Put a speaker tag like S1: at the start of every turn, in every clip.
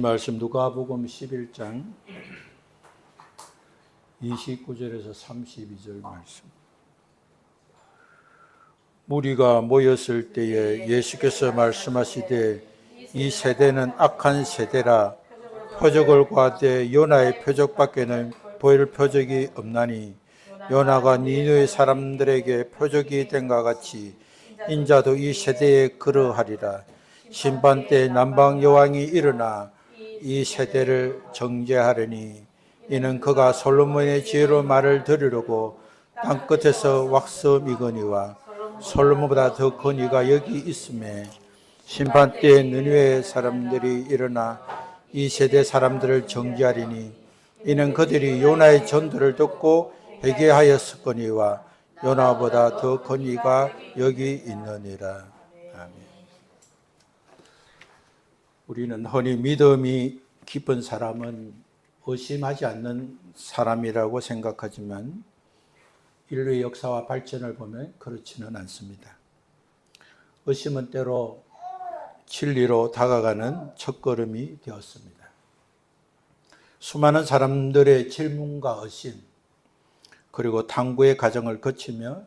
S1: 말씀 누가복음 11장 29절에서 32절 말씀. 무리가 모였을 때에 예수께서 말씀하시되 이 세대는 악한 세대라. 표적을 구하되 요나의 표적밖에는 보일 표적이 없나니 요나가 니느웨 사람들에게 표적이 된과 같이 인자도 이 세대에 그러하리라. 심판 때 남방 여왕이 일어나 이 세대를 정죄하려니 이는 그가 솔로몬의 지혜로 말을 들으려고 땅끝에서 왁스미거니와 솔로몬보다 더 큰 이가 여기 있음에 심판 때 느니웨 사람들이 일어나 이 세대 사람들을 정죄하리니 이는 그들이 요나의 전도를 듣고 회개하였었거니와 요나보다 더 큰 이가 여기 있느니라. 아멘. 우리는 흔히 믿음이 깊은 사람은 의심하지 않는 사람이라고 생각하지만 인류의 역사와 발전을 보면 그렇지는 않습니다. 의심은 때로 진리로 다가가는 첫걸음이 되었습니다. 수많은 사람들의 질문과 의심, 그리고 탐구의 과정을 거치며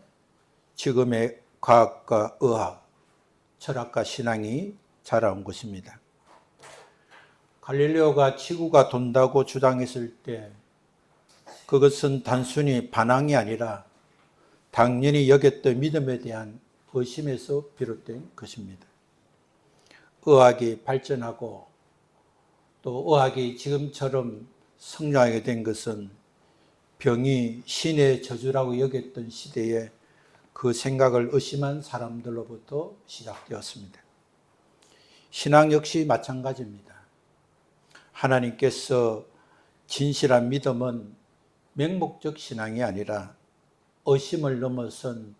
S1: 지금의 과학과 의학, 철학과 신앙이 자라온 것입니다. 갈릴레오가 지구가 돈다고 주장했을 때 그것은 단순히 반항이 아니라 당연히 여겼던 믿음에 대한 의심에서 비롯된 것입니다. 의학이 발전하고 또 의학이 지금처럼 성장하게 된 것은 병이 신의 저주라고 여겼던 시대에 그 생각을 의심한 사람들로부터 시작되었습니다. 신앙 역시 마찬가지입니다. 하나님께서 진실한 믿음은 맹목적 신앙이 아니라 의심을 넘어선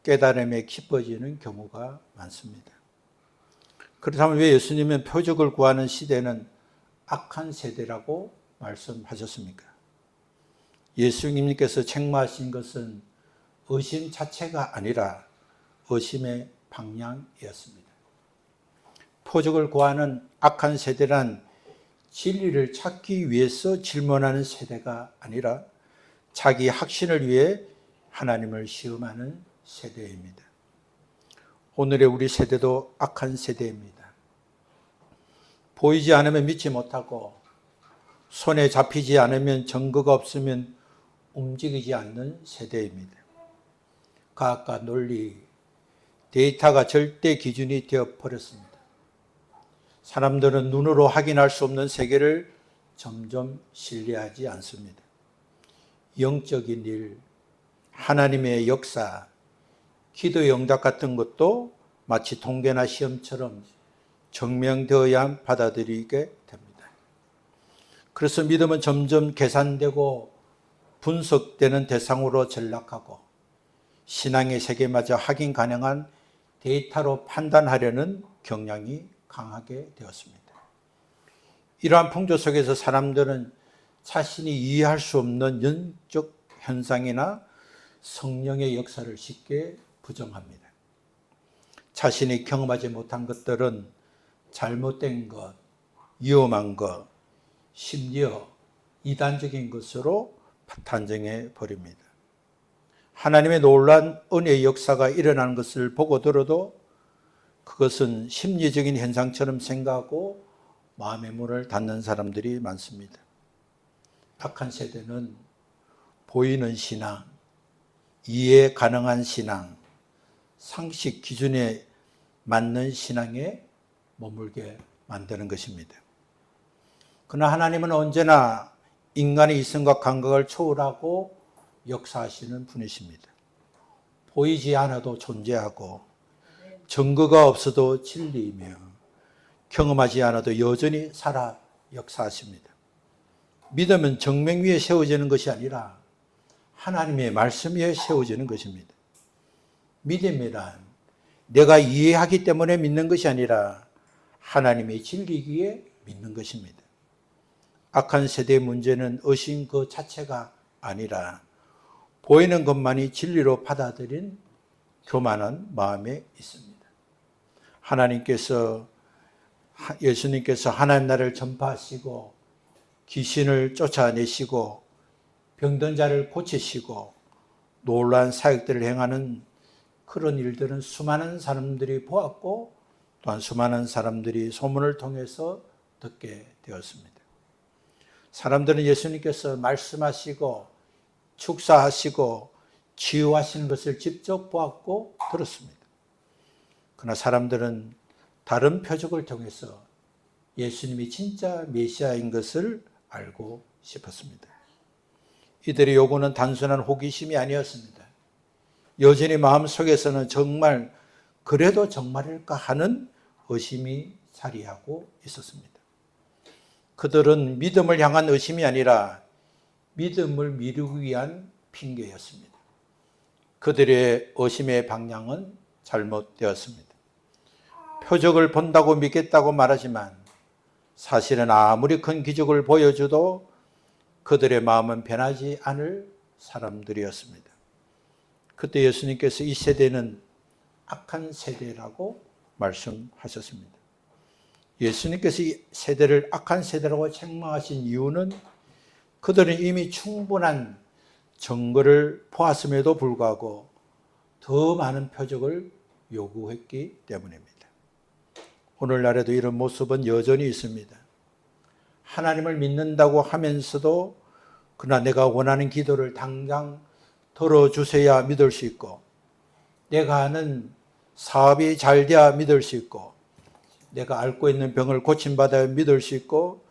S1: 깨달음에 깊어지는 경우가 많습니다. 그렇다면 왜 예수님은 표적을 구하는 시대는 악한 세대라고 말씀하셨습니까? 예수님께서 책망하신 것은 의심 자체가 아니라 의심의 방향이었습니다. 표적을 구하는 악한 세대란 진리를 찾기 위해서 질문하는 세대가 아니라 자기 확신을 위해 하나님을 시험하는 세대입니다. 오늘의 우리 세대도 악한 세대입니다. 보이지 않으면 믿지 못하고 손에 잡히지 않으면 증거가 없으면 움직이지 않는 세대입니다. 과학과 논리, 데이터가 절대 기준이 되어버렸습니다. 사람들은 눈으로 확인할 수 없는 세계를 점점 신뢰하지 않습니다. 영적인 일, 하나님의 역사, 기도의 응답 같은 것도 마치 통계나 시험처럼 증명되어야 받아들이게 됩니다. 그래서 믿음은 점점 계산되고 분석되는 대상으로 전락하고 신앙의 세계마저 확인 가능한 데이터로 판단하려는 경향이 강하게 되었습니다. 이러한 풍조 속에서 사람들은 자신이 이해할 수 없는 영적 현상이나 성령의 역사를 쉽게 부정합니다. 자신이 경험하지 못한 것들은 잘못된 것, 위험한 것, 심지어 이단적인 것으로 단정해 버립니다. 하나님의 놀라운 은혜의 역사가 일어나는 것을 보고 들어도 그것은 심리적인 현상처럼 생각하고 마음의 문을 닫는 사람들이 많습니다. 악한 세대는 보이는 신앙, 이해 가능한 신앙, 상식 기준에 맞는 신앙에 머물게 만드는 것입니다. 그러나 하나님은 언제나 인간의 이성과 감각을 초월하고 역사하시는 분이십니다. 보이지 않아도 존재하고 증거가 없어도 진리이며 경험하지 않아도 여전히 살아 역사하십니다. 믿음은 정명 위에 세워지는 것이 아니라 하나님의 말씀 위에 세워지는 것입니다. 믿음이란 내가 이해하기 때문에 믿는 것이 아니라 하나님의 진리기에 믿는 것입니다. 악한 세대의 문제는 의심 그 자체가 아니라 보이는 것만이 진리로 받아들인 교만한 마음에 있습니다. 하나님께서 예수님께서 하나님 나라를 전파하시고 귀신을 쫓아내시고 병든 자를 고치시고 놀라운 사역들을 행하는 그런 일들은 수많은 사람들이 보았고 또한 수많은 사람들이 소문을 통해서 듣게 되었습니다. 사람들은 예수님께서 말씀하시고 축사하시고 치유하시는 것을 직접 보았고 들었습니다. 그러나 사람들은 다른 표적을 통해서 예수님이 진짜 메시아인 것을 알고 싶었습니다. 이들의 요구는 단순한 호기심이 아니었습니다. 여전히 마음속에서는 정말 그래도 정말일까 하는 의심이 자리하고 있었습니다. 그들은 믿음을 향한 의심이 아니라 믿음을 미루기 위한 핑계였습니다. 그들의 의심의 방향은 잘못되었습니다. 표적을 본다고 믿겠다고 말하지만 사실은 아무리 큰 기적을 보여줘도 그들의 마음은 변하지 않을 사람들이었습니다. 그때 예수님께서 이 세대는 악한 세대라고 말씀하셨습니다. 예수님께서 이 세대를 악한 세대라고 책망하신 이유는 그들은 이미 충분한 증거를 보았음에도 불구하고 더 많은 표적을 요구했기 때문입니다. 오늘날에도 이런 모습은 여전히 있습니다. 하나님을 믿는다고 하면서도 그러나 내가 원하는 기도를 당장 들어주셔야 믿을 수 있고 내가 하는 사업이 잘 돼야 믿을 수 있고 내가 앓고 있는 병을 고침받아야 믿을 수 있고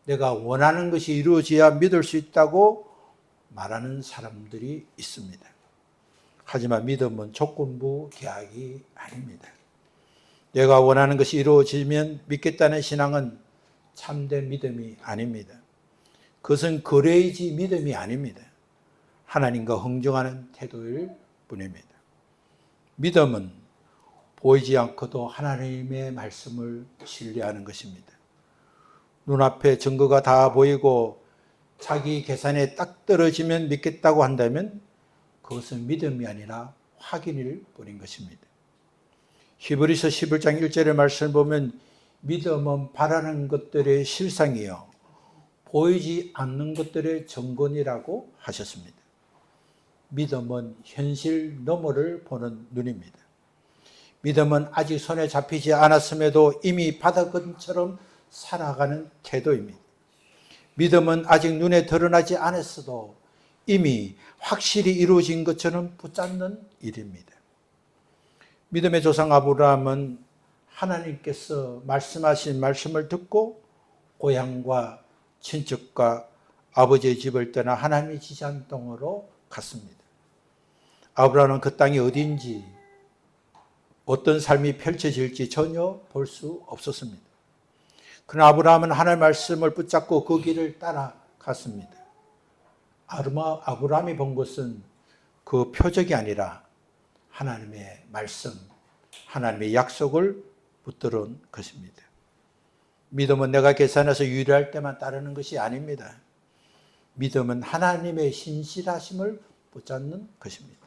S1: 내가 원하는 것이 이루어져야 믿을 수 있다고 말하는 사람들이 있습니다. 하지만 믿음은 조건부 계약이 아닙니다. 내가 원하는 것이 이루어지면 믿겠다는 신앙은 참된 믿음이 아닙니다. 그것은 거래이지 믿음이 아닙니다. 하나님과 흥정하는 태도일 뿐입니다. 믿음은 보이지 않고도 하나님의 말씀을 신뢰하는 것입니다. 눈앞에 증거가 다 보이고 자기 계산에 딱 떨어지면 믿겠다고 한다면 그것은 믿음이 아니라 확인일 뿐인 것입니다. 히브리서 11장 1절의 말씀을 보면 믿음은 바라는 것들의 실상이요 보이지 않는 것들의 증거니라고 하셨습니다. 믿음은 현실 너머를 보는 눈입니다. 믿음은 아직 손에 잡히지 않았음에도 이미 받은 것처럼 살아가는 태도입니다. 믿음은 아직 눈에 드러나지 않았어도 이미 확실히 이루어진 것처럼 붙잡는 일입니다. 믿음의 조상 아브라함은 하나님께서 말씀하신 말씀을 듣고 고향과 친척과 아버지의 집을 떠나 하나님이 지시한 땅으로 갔습니다. 아브라함은 그 땅이 어딘지 어떤 삶이 펼쳐질지 전혀 볼 수 없었습니다. 그러나 아브라함은 하나님의 말씀을 붙잡고 그 길을 따라갔습니다. 아브라함이 본 것은 그 표적이 아니라 하나님의 말씀, 하나님의 약속을 붙들은 것입니다. 믿음은 내가 계산해서 유리할 때만 따르는 것이 아닙니다. 믿음은 하나님의 신실하심을 붙잡는 것입니다.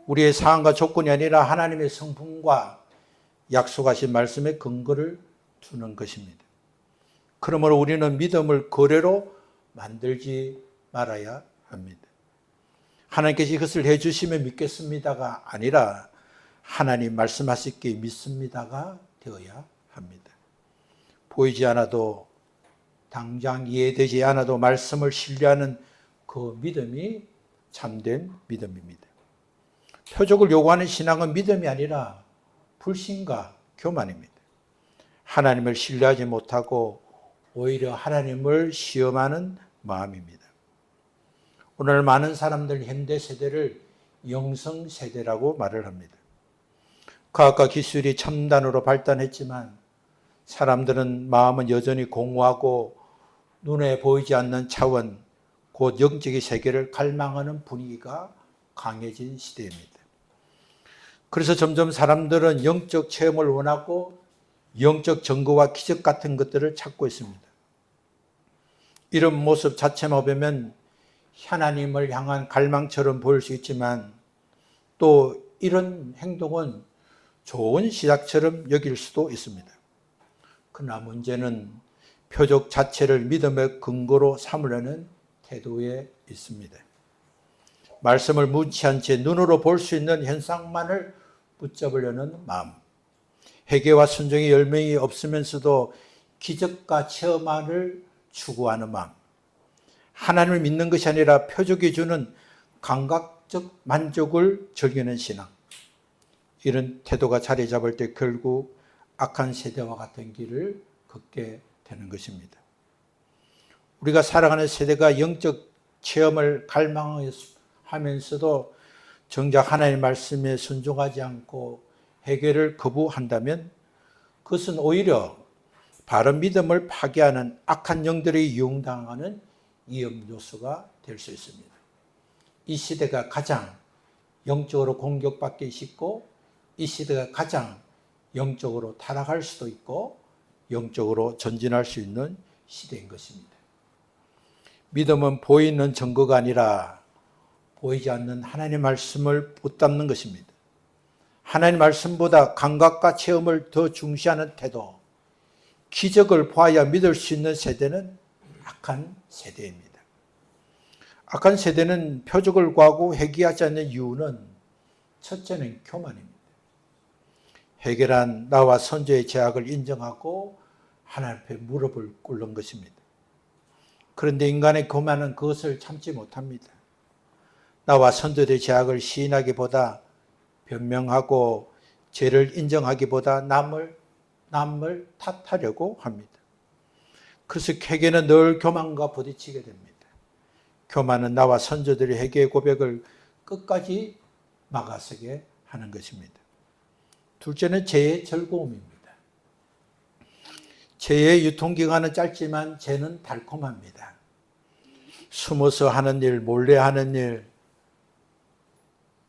S1: 우리의 상황과 조건이 아니라 하나님의 성품과 약속하신 말씀의 근거를 두는 것입니다. 그러므로 우리는 믿음을 거래로 만들지 말아야 합니다. 하나님께서 이것을 해주시면 믿겠습니다가 아니라 하나님 말씀하시기에 믿습니다가 되어야 합니다. 보이지 않아도 당장 이해되지 않아도 말씀을 신뢰하는 그 믿음이 참된 믿음입니다. 표적을 요구하는 신앙은 믿음이 아니라 불신과 교만입니다. 하나님을 신뢰하지 못하고 오히려 하나님을 시험하는 마음입니다. 오늘 많은 사람들 현대 세대를 영성 세대라고 말을 합니다. 과학과 기술이 첨단으로 발달했지만 사람들은 마음은 여전히 공허하고 눈에 보이지 않는 차원, 곧 영적인 세계를 갈망하는 분위기가 강해진 시대입니다. 그래서 점점 사람들은 영적 체험을 원하고 영적 증거와 기적 같은 것들을 찾고 있습니다. 이런 모습 자체만 보면 하나님을 향한 갈망처럼 보일 수 있지만 또 이런 행동은 좋은 시작처럼 여길 수도 있습니다. 그러나 문제는 표적 자체를 믿음의 근거로 삼으려는 태도에 있습니다. 말씀을 무시한 채 눈으로 볼 수 있는 현상만을 붙잡으려는 마음, 회개와 순종의 열매가 없으면서도 기적과 체험만을 추구하는 마음, 하나님을 믿는 것이 아니라 표적이 주는 감각적 만족을 즐기는 신앙, 이런 태도가 자리 잡을 때 결국 악한 세대와 같은 길을 걷게 되는 것입니다. 우리가 살아가는 세대가 영적 체험을 갈망하면서도 정작 하나님의 말씀에 순종하지 않고 회개를 거부한다면 그것은 오히려 바른 믿음을 파괴하는 악한 영들이 이용당하는 위험 요소가 될 수 있습니다. 이 시대가 가장 영적으로 공격받기 쉽고 이 시대가 가장 영적으로 타락할 수도 있고 영적으로 전진할 수 있는 시대인 것입니다. 믿음은 보이는 증거가 아니라 보이지 않는 하나님의 말씀을 붙잡는 것입니다. 하나님의 말씀보다 감각과 체험을 더 중시하는 태도, 기적을 보아야 믿을 수 있는 세대는 악한 세대입니다. 악한 세대는 표적을 구하고 회개하지 않는 이유는 첫째는 교만입니다. 회개란 나와 선조의 죄악을 인정하고 하나님 앞에 무릎을 꿇는 것입니다. 그런데 인간의 교만은 그것을 참지 못합니다. 나와 선조의 죄악을 시인하기보다 변명하고 죄를 인정하기보다 남을 탓하려고 합니다. 그래서 회개는 늘 교만과 부딪히게 됩니다. 교만은 나와 선조들의 회개의 고백을 끝까지 막아서게 하는 것입니다. 둘째는 죄의 즐거움입니다. 죄의 유통기간은 짧지만 죄는 달콤합니다. 숨어서 하는 일, 몰래 하는 일,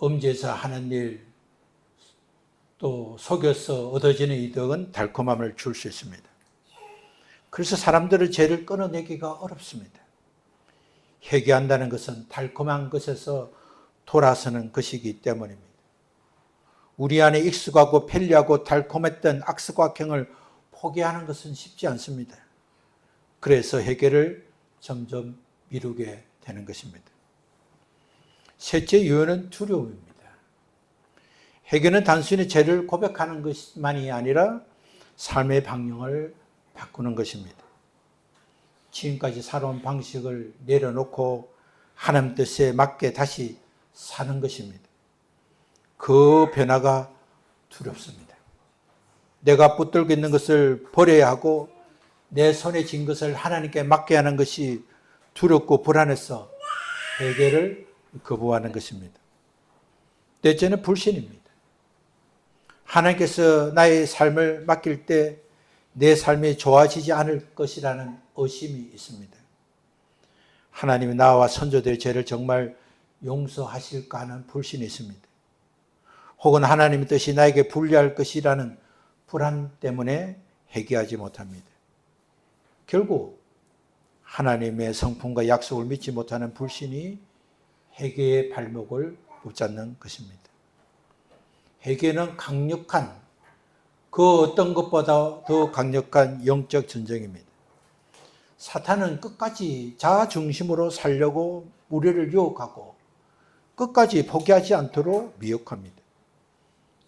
S1: 음지에서 하는 일, 또 속여서 얻어지는 이득은 달콤함을 줄 수 있습니다. 그래서 사람들은 죄를 끊어내기가 어렵습니다. 회개한다는 것은 달콤한 것에서 돌아서는 것이기 때문입니다. 우리 안에 익숙하고 편리하고 달콤했던 악습각행을 포기하는 것은 쉽지 않습니다. 그래서 회개를 점점 미루게 되는 것입니다. 셋째 이유는 두려움입니다. 회개는 단순히 죄를 고백하는 것만이 아니라 삶의 방향을 바꾸는 것입니다. 지금까지 살아온 방식을 내려놓고 하나님 뜻에 맞게 다시 사는 것입니다. 그 변화가 두렵습니다. 내가 붙들고 있는 것을 버려야 하고 내 손에 쥔 것을 하나님께 맡게 하는 것이 두렵고 불안해서 회개를 거부하는 것입니다. 넷째는 불신입니다. 하나님께서 나의 삶을 맡길 때 내 삶이 좋아지지 않을 것이라는 의심이 있습니다. 하나님이 나와 선조들의 죄를 정말 용서하실까 하는 불신이 있습니다. 혹은 하나님의 뜻이 나에게 불리할 것이라는 불안 때문에 회개하지 못합니다. 결국 하나님의 성품과 약속을 믿지 못하는 불신이 회개의 발목을 붙잡는 것입니다. 회개는 강력한, 그 어떤 것보다 더 강력한 영적 전쟁입니다. 사탄은 끝까지 자아 중심으로 살려고 우리를 유혹하고 끝까지 포기하지 않도록 미혹합니다.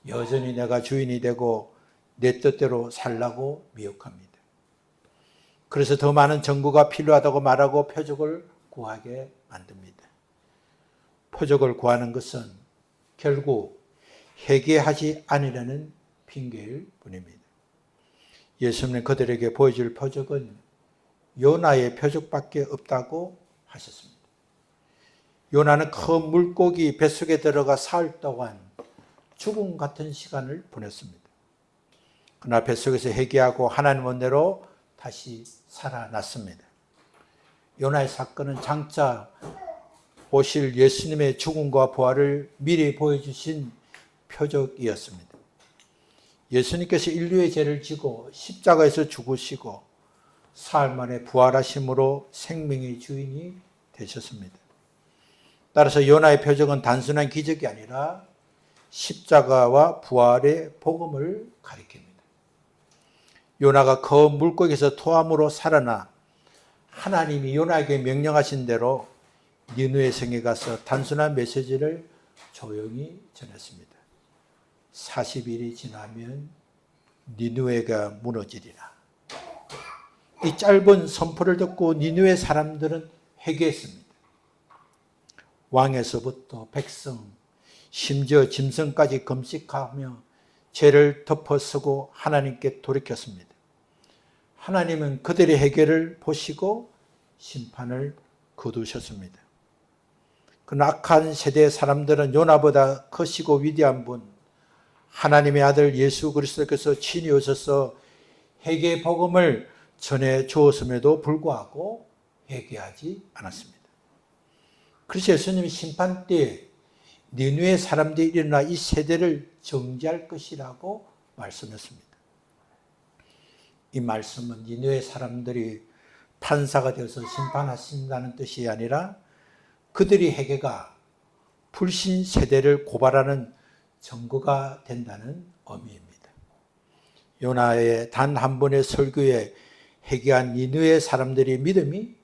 S1: 여전히 내가 주인이 되고 내 뜻대로 살라고 미혹합니다. 그래서 더 많은 정보가 필요하다고 말하고 표적을 구하게 만듭니다. 표적을 구하는 것은 결국 회개하지 않으려는 핑계일 뿐입니다. 예수님은 그들에게 보여줄 표적은 요나의 표적밖에 없다고 하셨습니다. 요나는 큰 물고기 뱃속에 들어가 사흘 동안 죽음 같은 시간을 보냈습니다. 그러나 뱃속에서 회개하고 하나님 은혜로 다시 살아났습니다. 요나의 사건은 장차 오실 예수님의 죽음과 부활을 미리 보여주신 표적이었습니다. 예수님께서 인류의 죄를 지고 십자가에서 죽으시고 사흘 만에 부활하심으로 생명의 주인이 되셨습니다. 따라서 요나의 표적은 단순한 기적이 아니라 십자가와 부활의 복음을 가리킵니다. 요나가 그 물고기에서 토함으로 살아나 하나님이 요나에게 명령하신 대로 니느웨 성에 가서 단순한 메시지를 조용히 전했습니다. 40일이 지나면 니느웨가 무너지리라. 이 짧은 선포를 듣고 니느웨 사람들은 회개했습니다. 왕에서부터 백성, 심지어 짐승까지 금식하며 죄를 덮어쓰고 하나님께 돌이켰습니다. 하나님은 그들의 회개를 보시고 심판을 거두셨습니다. 그 악한 세대의 사람들은 요나보다 크시고 위대한 분, 하나님의 아들 예수 그리스도께서 친히 오셔서 회개의 복음을 전해 주었음에도 불구하고 회개하지 않았습니다. 그래서 예수님이 심판 때 니느웨 사람들이 일어나 이 세대를 정죄할 것이라고 말씀했습니다. 이 말씀은 니느웨 사람들이 판사가 되어서 심판하신다는 뜻이 아니라 그들이 회개가 불신 세대를 고발하는 증거가 된다는 의미입니다. 요나의 단 한 번의 설교에 회개한 니느웨 사람들의 믿음이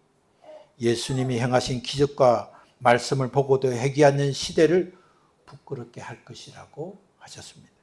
S1: 예수님이 행하신 기적과 말씀을 보고도 회개하는 시대를 부끄럽게 할 것이라고 하셨습니다.